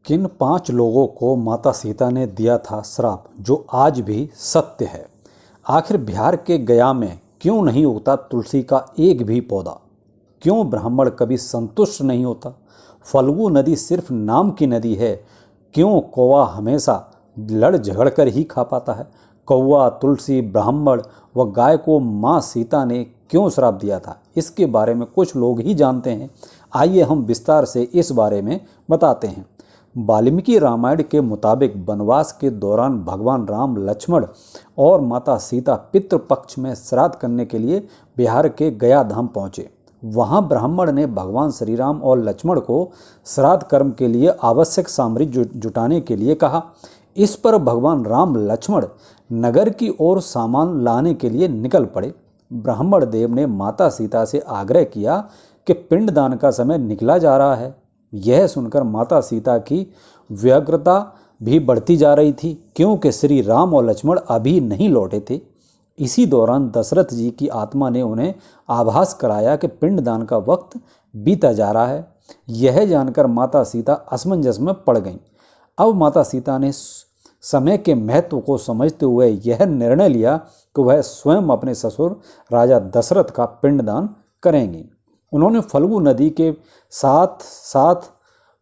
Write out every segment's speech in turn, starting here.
किन 5 लोगों को माता सीता ने दिया था श्राप जो आज भी सत्य है। आखिर बिहार के गया में क्यों नहीं उगता तुलसी का एक भी पौधा? क्यों ब्राह्मण कभी संतुष्ट नहीं होता? फल्गु नदी सिर्फ नाम की नदी है। क्यों कौवा हमेशा लड़ झगड़ कर ही खा पाता है? कौवा, तुलसी, ब्राह्मण व गाय को माँ सीता ने क्यों श्राप दिया था, इसके बारे में कुछ लोग ही जानते हैं। आइए हम विस्तार से इस बारे में बताते हैं। वाल्मीकि रामायण के मुताबिक वनवास के दौरान भगवान राम, लक्ष्मण और माता सीता पितृपक्ष में श्राद्ध करने के लिए बिहार के गया धाम पहुँचे। वहाँ ब्राह्मण ने भगवान श्री राम और लक्ष्मण को श्राद्ध कर्म के लिए आवश्यक सामग्री जुटाने के लिए कहा। इस पर भगवान राम लक्ष्मण नगर की ओर सामान लाने के लिए निकल पड़े। ब्राह्मण देव ने माता सीता से आग्रह किया कि पिंडदान का समय निकला जा रहा है। यह सुनकर माता सीता की व्यग्रता भी बढ़ती जा रही थी, क्योंकि श्री राम और लक्ष्मण अभी नहीं लौटे थे। इसी दौरान दशरथ जी की आत्मा ने उन्हें आभास कराया कि पिंडदान का वक्त बीता जा रहा है। यह जानकर माता सीता असमंजस में पड़ गईं। अब माता सीता ने समय के महत्व को समझते हुए यह निर्णय लिया कि वह स्वयं अपने ससुर राजा दशरथ का पिंडदान करेंगी। उन्होंने फल्गु नदी के साथ साथ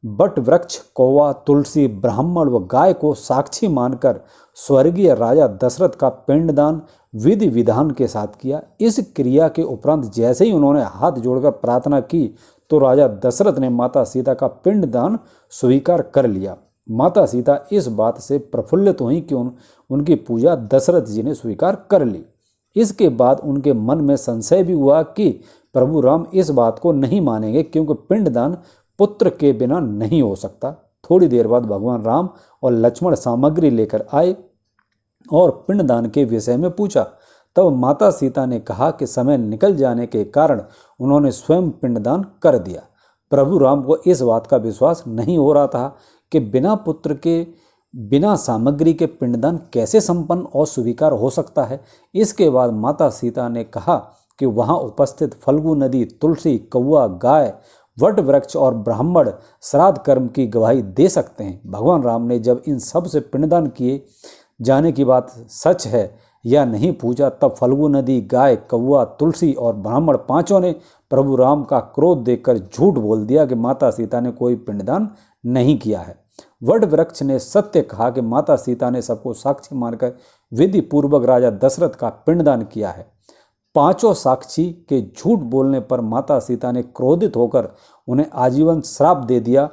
बट वृक्ष, कौवा, तुलसी, ब्राह्मण व गाय को साक्षी मानकर स्वर्गीय राजा दशरथ का पिंडदान विधि विधान के साथ किया। इस क्रिया के उपरांत जैसे ही उन्होंने हाथ जोड़कर प्रार्थना की तो राजा दशरथ ने माता सीता का पिंडदान स्वीकार कर लिया। माता सीता इस बात से प्रफुल्लित हुई कि उनकी पूजा दशरथ जी ने स्वीकार कर ली। इसके बाद उनके मन में संशय भी हुआ कि प्रभु राम इस बात को नहीं मानेंगे, क्योंकि पिंडदान पुत्र के बिना नहीं हो सकता। थोड़ी देर बाद भगवान राम और लक्ष्मण सामग्री लेकर आए और पिंडदान के विषय में पूछा। तब माता सीता ने कहा कि समय निकल जाने के कारण उन्होंने स्वयं पिंडदान कर दिया। प्रभु राम को इस बात का विश्वास नहीं हो रहा था कि बिना पुत्र के, बिना सामग्री के पिंडदान कैसे संपन्न और स्वीकार हो सकता है। इसके बाद माता सीता ने कहा कि वहाँ उपस्थित फल्गु नदी, तुलसी, कौवा, गाय, वट वृक्ष और ब्राह्मण श्राद्ध कर्म की गवाही दे सकते हैं। भगवान राम ने जब इन सब से पिंडदान किए जाने की बात सच है या नहीं पूछा, तब फल्गु नदी, गाय, कौवा, तुलसी और ब्राह्मण पांचों ने प्रभु राम का क्रोध देखकर झूठ बोल दिया कि माता सीता ने कोई पिंडदान नहीं किया है। वट वृक्ष ने सत्य कहा कि माता सीता ने सबको साक्षी मानकर विधि पूर्वक राजा दशरथ का पिंडदान किया है। पांचों साक्षी के झूठ बोलने पर माता सीता ने क्रोधित होकर उन्हें आजीवन श्राप दे दिया।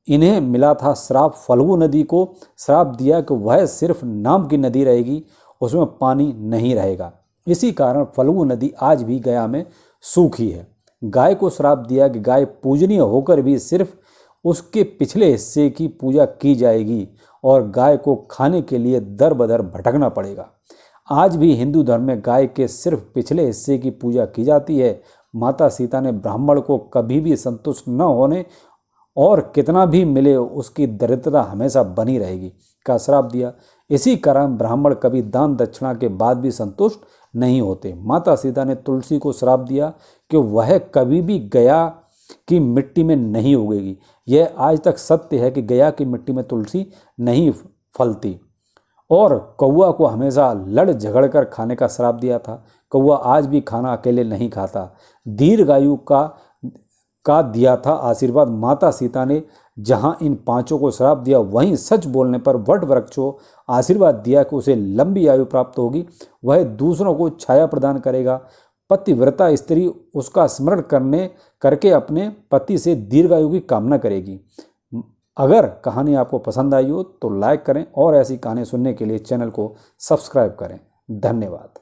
इन्हें मिला था श्राप। फल्गु नदी को श्राप दिया कि वह सिर्फ नाम की नदी रहेगी, उसमें पानी नहीं रहेगा। इसी कारण फल्गु नदी आज भी गया में सूखी है। गाय को श्राप दिया कि गाय पूजनीय होकर भी सिर्फ उसके पिछले हिस्से की पूजा की जाएगी और गाय को खाने के लिए दर बदर भटकना पड़ेगा। आज भी हिंदू धर्म में गाय के सिर्फ पिछले हिस्से की पूजा की जाती है। माता सीता ने ब्राह्मण को कभी भी संतुष्ट न होने और कितना भी मिले उसकी दरिद्रता हमेशा बनी रहेगी का श्राप दिया। इसी कारण ब्राह्मण कभी दान दक्षिणा के बाद भी संतुष्ट नहीं होते। माता सीता ने तुलसी को श्राप दिया कि वह कभी भी गया की मिट्टी में नहीं उगेगी। यह आज तक सत्य है कि गया की मिट्टी में तुलसी नहीं फलती। और कौवा को हमेशा लड़ झगड़ कर खाने का श्राप दिया था। कौवा आज भी खाना अकेले नहीं खाता। दीर्घायु का दिया था आशीर्वाद। माता सीता ने जहां इन पांचों को श्राप दिया, वहीं सच बोलने पर वट वृक्ष को आशीर्वाद दिया कि उसे लंबी आयु प्राप्त होगी, वह दूसरों को छाया प्रदान करेगा। पतिव्रता स्त्री उसका स्मरण करके अपने पति से दीर्घायु की कामना करेगी। अगर कहानी आपको पसंद आई हो तो लाइक करें और ऐसी कहानी सुनने के लिए चैनल को सब्सक्राइब करें। धन्यवाद।